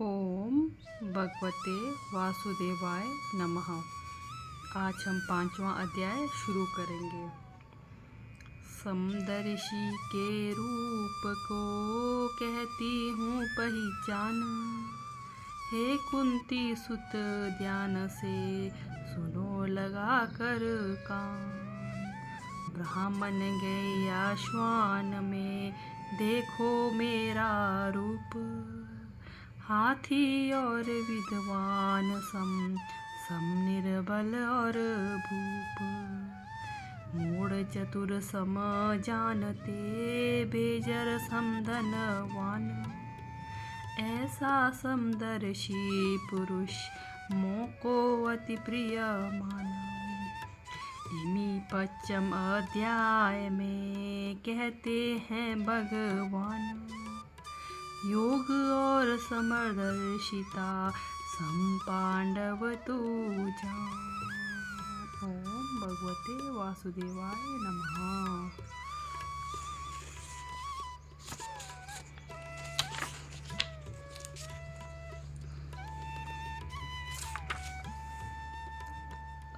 ओम भगवते वासुदेवाय नमः। आज हम 5वां अध्याय शुरू करेंगे। समदर्शी के रूप को कहती हूँ पहचान, हे कुंती सुत ध्यान से सुनो लगा कर कान। ब्राह्मण गए आश्वान में देखो मेरा रूप, हाथी और विद्वान सम निर्बल और भूप। मूढ़ चतुर सम जानते बेजर समधनवान, ऐसा समदर्शी पुरुष मोको अति प्रिय माना। इमी 5वें अध्याय में कहते हैं भगवान, योग और समदर्शिता संपांडव तू जान। ओम भगवते वासुदेवाय नमः।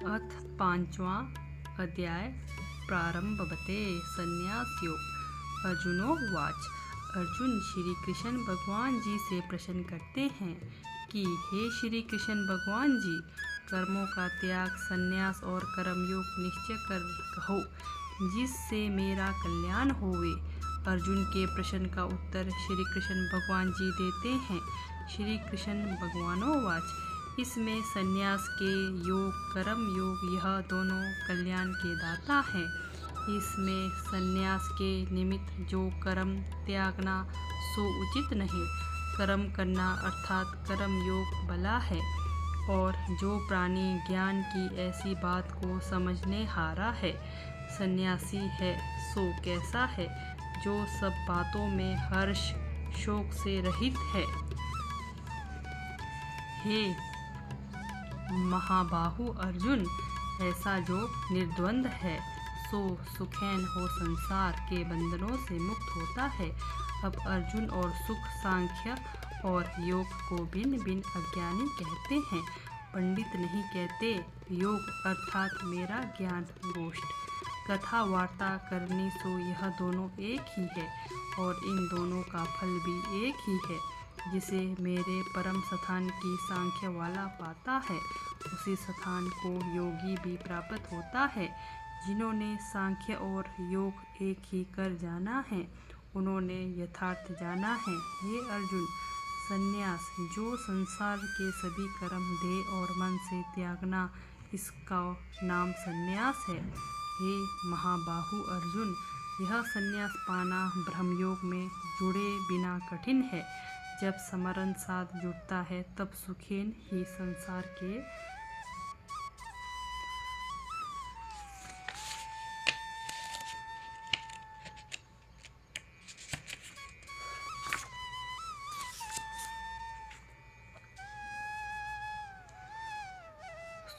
अथ 5वां अध्याय प्रारंभवते। संन्यास योग। अर्जुनो वाच। अर्जुन श्री कृष्ण भगवान जी से प्रश्न करते हैं कि हे श्री कृष्ण भगवान जी, कर्मों का त्याग, संन्यास और कर्मयोग निश्चय कर कहो, जिससे मेरा कल्याण होवे। अर्जुन के प्रश्न का उत्तर श्री कृष्ण भगवान जी देते हैं। श्री कृष्ण भगवानो वाच। इसमें संन्यास के योग, कर्म योग, यह दोनों कल्याण के दाता हैं। इसमें संन्यास के निमित्त जो कर्म त्यागना सो उचित नहीं। कर्म करना अर्थात कर्म योग भला है, और जो प्राणी ज्ञान की ऐसी बात को समझने हारा है, सन्यासी है, सो कैसा है, जो सब बातों में हर्ष शोक से रहित है। हे महाबाहु अर्जुन, ऐसा जो निर्द्वंद है, सो सुखैन हो संसार के बंधनों से मुक्त होता है। अब अर्जुन और सुख, सांख्य और योग को भिन्न भिन्न अज्ञानी कहते हैं, पंडित नहीं कहते। योग अर्थात मेरा ज्ञान गोष्ठ, कथा वार्ता करनी, सो यह दोनों एक ही है, और इन दोनों का फल भी एक ही है। जिसे मेरे परम स्थान की सांख्य वाला पाता है, उसी स्थान को योगी भी प्राप्त होता है। जिन्होंने सांख्य और योग एक ही कर जाना है, उन्होंने यथार्थ जाना है। हे अर्जुन, संन्यास जो संसार के सभी कर्म देह और मन से त्यागना, इसका नाम संन्यास है। हे महाबाहु अर्जुन, यह संन्यास पाना ब्रह्मयोग में जुड़े बिना कठिन है। जब स्मरण साथ जुड़ता है, तब सुखेन ही संसार के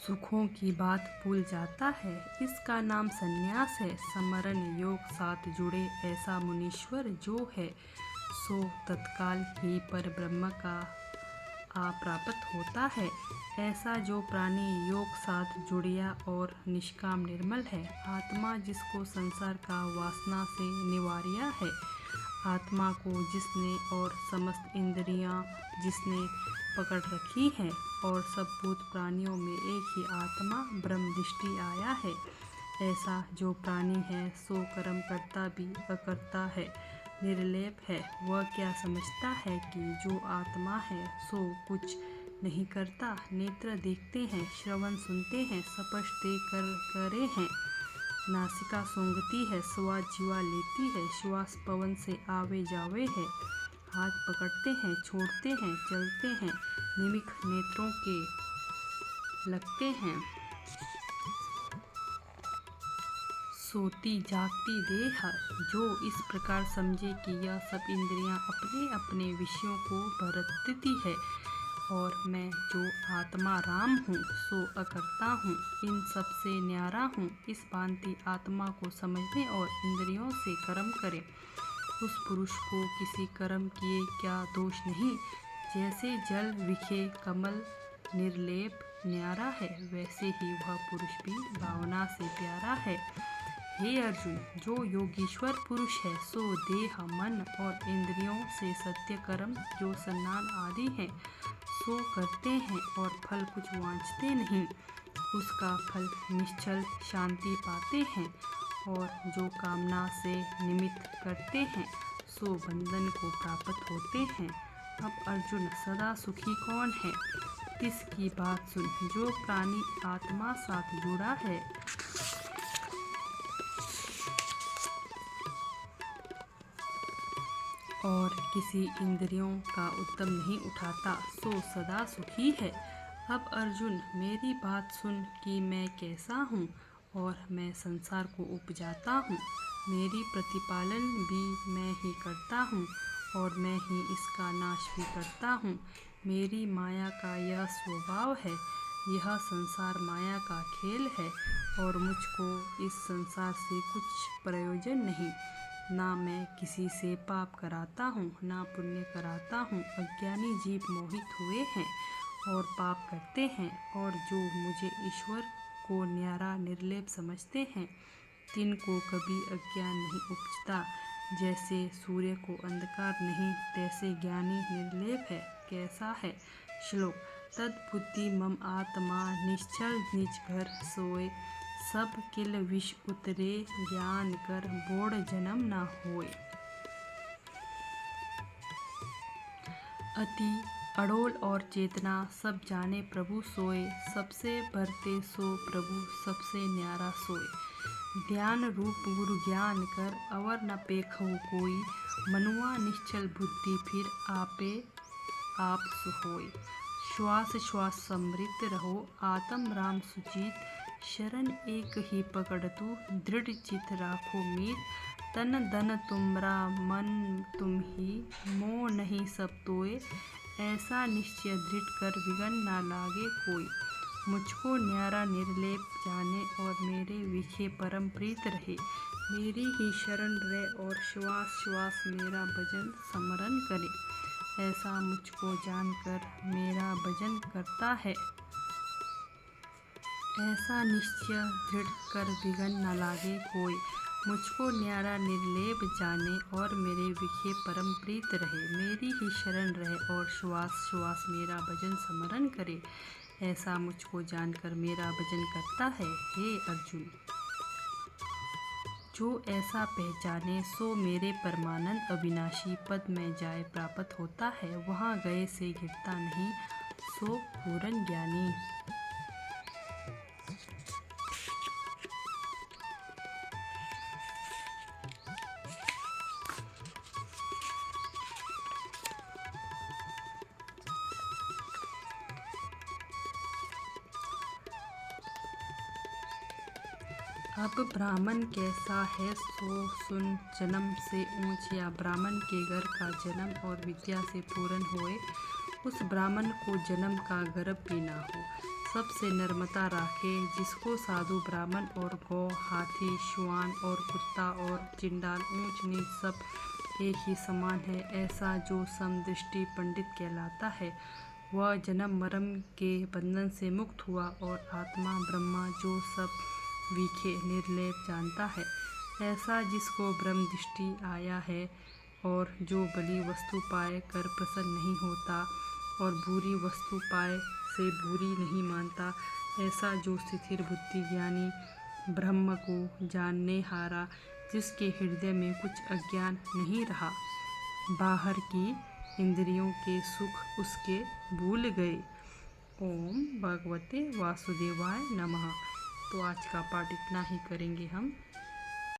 सुखों की बात भूल जाता है। इसका नाम संन्यास है। स्मरण योग साथ जुड़े ऐसा मुनीश्वर जो है, सो तत्काल ही पर ब्रह्म का प्राप्त होता है। ऐसा जो प्राणी योग साथ जुड़िया और निष्काम निर्मल है, आत्मा जिसको संसार का वासना से निवारिया है, आत्मा को जिसने और समस्त इंद्रियां जिसने पकड़ रखी है, और सब भूत प्राणियों में एक ही आत्मा ब्रह्म दृष्टि आया है। ऐसा जो प्राणी है, सो कर्म करता भी अकर्ता है, निर्लेप है। वह क्या समझता है कि जो आत्मा है, सो कुछ नहीं करता। नेत्र देखते हैं, श्रवण सुनते हैं, स्पर्श देख कर करे हैं, नासिका सूंघती है, स्वाद जीवा लेती है, श्वास पवन से आवे जावे है, हाथ पकड़ते हैं, छोड़ते हैं, चलते हैं, निमिख नेत्रों के लगते हैं, सोती जागती देह। जो इस प्रकार समझे कि यह सब इंद्रियां अपने अपने विषयों को भरती है, और मैं जो आत्मा राम हूँ, सो अकर्ता हूँ, इन सब से न्यारा हूँ, इस भांति आत्मा को समझने और इंद्रियों से कर्म करे, उस पुरुष को किसी कर्म किए क्या दोष नहीं। जैसे जल विखे कमल निर्लेप न्यारा है, वैसे ही वह पुरुष भी भावना से प्यारा है। हे अर्जुन, जो योगीश्वर पुरुष है सो देह मन और इंद्रियों से सत्य कर्म जो स्नान आदि है सो करते हैं और फल कुछ वांछते नहीं, उसका फल निश्चल शांति पाते हैं। और जो कामना से निमित्त करते हैं सो बंधन को प्राप्त होते हैं। अब अर्जुन, सदा सुखी कौन है? किसकी बात सुन, जो प्राणी आत्मा साथ जुड़ा है और किसी इंद्रियों का उद्यम नहीं उठाता, सो सदा सुखी है। अब अर्जुन, मेरी बात सुन कि मैं कैसा हूँ और मैं संसार को उपजाता हूँ। मेरी प्रतिपालन भी मैं ही करता हूँ और मैं ही इसका नाश भी करता हूँ। मेरी माया का यह स्वभाव है। यह संसार माया का खेल है और मुझको इस संसार से कुछ प्रयोजन नहीं। ना मैं किसी से पाप कराता हूँ, ना पुण्य कराता हूँ। अज्ञानी जीव मोहित हुए हैं और पाप करते हैं, और जो मुझे ईश्वर को न्यारा निर्लेप समझते हैं, तिनको कभी अज्ञान नहीं उपजता। जैसे सूर्य को अंधकार नहीं, तैसे ज्ञानी निर्लेप है। कैसा है? श्लोक। तद्बुद्धि मम आत्मा निश्चल निज घर सोए, सब किल विष उतरे ज्ञान कर बोड़ जन्म ना होए। अति अडोल और चेतना सब जाने प्रभु सोए, सबसे भरते सो प्रभु सबसे न्यारा सोए। ध्यान रूप गुरु ज्ञान कर अवर न पेखहु कोई, मनुआ निश्चल बुद्धि फिर आपे आप सोए। श्वास श्वास समृत रहो आत्म राम सुजीत, शरण एक ही पकड़तु दृढ़ चित राखो मीत। तन धन तुमरा मन तुम ही, मोह नहीं सब तोय, ऐसा निश्चय दृढ़ कर विघन ना लागे कोई। मुझको न्यारा निर्लेप जाने और मेरे विखे परम प्रीत रहे। मेरी ही शरण रहे और श्वास श्वास मेरा भजन स्मरण करे। ऐसा मुझको जानकर मेरा भजन करता है, ऐसा निश्चय दृढ़ कर विघन न लागे कोई। मुझको न्यारा निर्लेप जाने और मेरे विखे परम प्रीत रहे। मेरी ही शरण रहे और श्वास श्वास मेरा भजन स्मरण करे। ऐसा मुझको जानकर मेरा भजन करता है। हे अर्जुन, जो ऐसा पहचाने सो मेरे परमानंद अविनाशी पद में जाए प्राप्त होता है। वहाँ गए से गिरता नहीं, सो पूर्ण ज्ञानी। अब ब्राह्मण कैसा है सो सुन, जन्म से ऊंच या ब्राह्मण के घर का जन्म और विद्या से पूर्ण होए, उस ब्राह्मण को जन्म का गर्भ भी ना हो। सबसे नर्मता राखे, जिसको साधु ब्राह्मण और गौ हाथी श्वान और कुत्ता और चिंडाल ऊंच नीच सब एक ही समान है, ऐसा जो समदृष्टि पंडित कहलाता है, वह जन्म मरण के बंधन से मुक्त हुआ और आत्मा ब्रह्मा जो सब विखे निर्लेप जानता है। ऐसा जिसको ब्रह्म दृष्टि आया है और जो भली वस्तु पाए कर प्रसन्न नहीं होता और बुरी वस्तु पाए से बुरी नहीं मानता, ऐसा जो स्थिर बुद्धि ज्ञानी ब्रह्म को जानने हारा, जिसके हृदय में कुछ अज्ञान नहीं रहा, बाहर की इंद्रियों के सुख उसके भूल गए। ओम भगवते वासुदेवाय नमः। तो आज का पाठ इतना ही करेंगे हम।